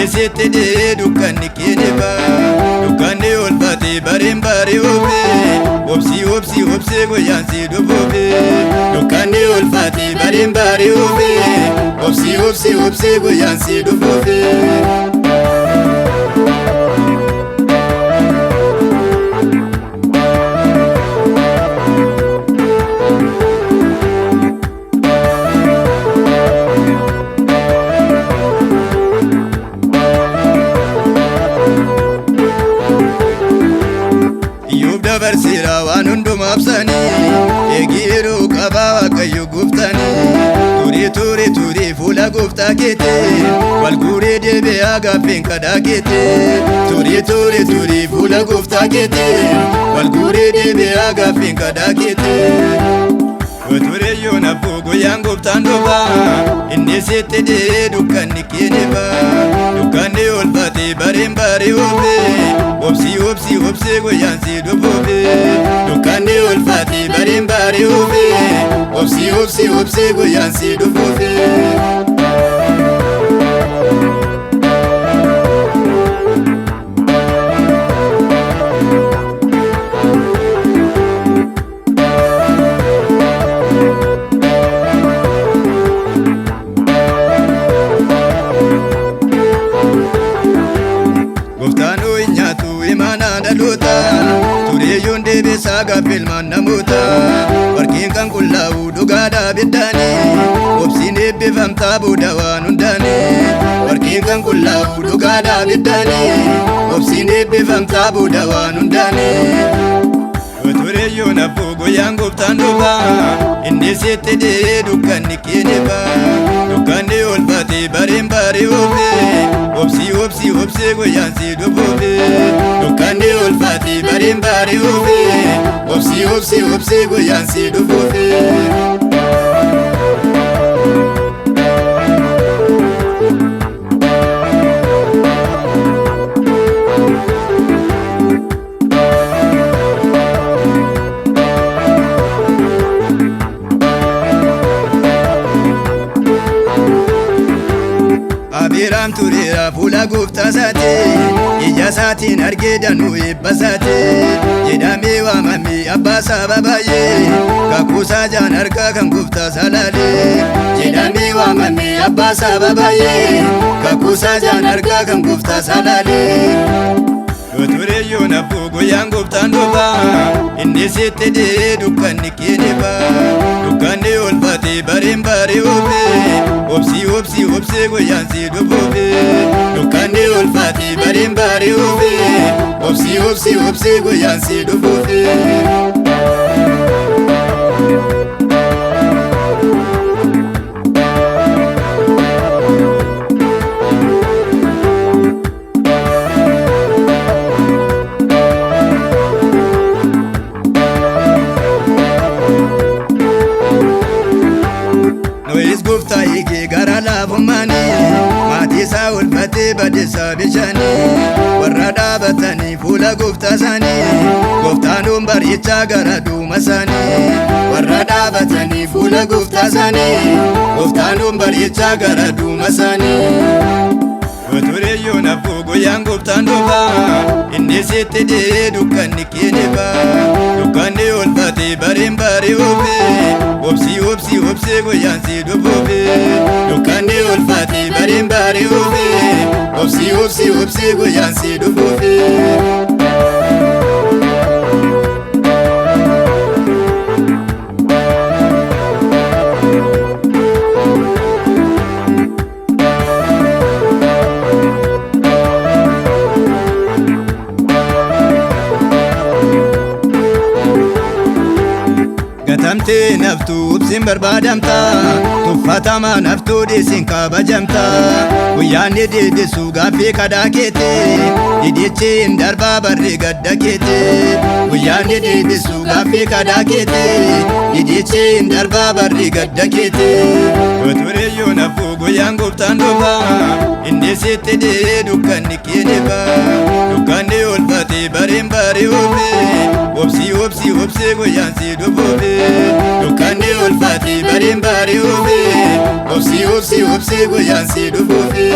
inni sitti dhihee dukkanni keenya ba'a. Dukkanni ulfaate bareen barii obsii obsii guyyaan si dhufuufi. Dukkanni ulfaate bareen barii obsii guyyaan si dhufuufi. Dabarseera waan hundumaa absanii eegiiruu qabaa waaqayyo gooftanii turii fuula gooftaa keetii wal guuree deebi'aa gaaffeen kadhaa keetii turii fuula gooftaa keetii wal guuree deebi'aa gaaffeen kadhaa keetii. Tureeyyoon abboo guyyaan gooftaan dhufaa inni sitti dhihee dukkanni keenya ba'a. Dukkanni ulfaate bareen barii obsii guyyaan si dhufuufi. Dukkanni ulfaate bareen barii obsii guyyaan si dhufuufi. Gooftaanoo hin nyaatu imaanaa dhaloota tureeyyoon deebisaa gaaffii ilmaan namoota. Warqeen kan qullaa'u dhugaadhaa biddaanii obsiin eebbifamtaa booda waan hundaanii. Warqeen kan qullaa'u dhugaadhaa biddaanii obsiin eebbifamtaa booda waan hundaanii. Tureeyyoon abboo guyyaan gooftaan dhufaa inni sitti dhihee dukkanni keenya ba'a. Dukkanni ulfaate bareen barii obsii guyyaan si dhufuufi. Dukkanni ulfaate bareen barii obsii guyyaan si dhufuufi. Abiiraan tureera fuula gooftaa isaatii ija isaatiin argee danuu eebba isaatii. Jedhamee waamamee abbaa saba baay'ee kakuusaa jaan harkaa kan gooftaa salaalee. Jedhamee waamamee abbaa saba baay'ee kakuusaa jaan harkaa kan gooftaa salaalee. Tureeyyoon abboo guyyaan gooftaan dhufaa inni sitti dhihee dukkanni keenya ba'a. Dukkanni ulfaate bareen barii obsii guyyaan si dhufuufi. Dukkanni ulfaate bareen barii obsii guyyaan si dhufuufi. Nois gooftaa eegee gara laafummaanii maatii isaa ulfatee badeessaa bishaanii. Warra dhaabatanii fuula gooftaa isaanii gooftaan bareechaa gara duuma isaanii. Warra dhaabatanii fuula gooftaa isaanii gooftaan bareechaa gara duuma isaanii. Tureeyyoon abboo guyyaan gooftaan dhufaa inni sitti dhihee dukkanni keenya ba'a. Dukkanni ulfaate bareen barii obsii guyyaan si dhufuufi. Dukkanni ulfaate bareen barii obsii guyyaan si dhufuufi. Gatamtee naftuu obsiin barbaadamta tuffatamaa naftuu dhiisiin kabajamta. Guyyaan deebisu gaaffii kadhaa keetii didichiin darbaa barree gadda keetii. Guyyaan deebisu gaaffii kadhaa keetii didichiin darbaa barree gadda keetii. Tureeyyoon abboo guyyaan gooftaan dhufaa inni sitti dhihee dukkanni keenya ba'a. Dukkanni ulfaate bareen barii obsii guyyaan si dhufuufi. Dukkanni ulfaate bareen barii obsii guyyaan si dhufuufi.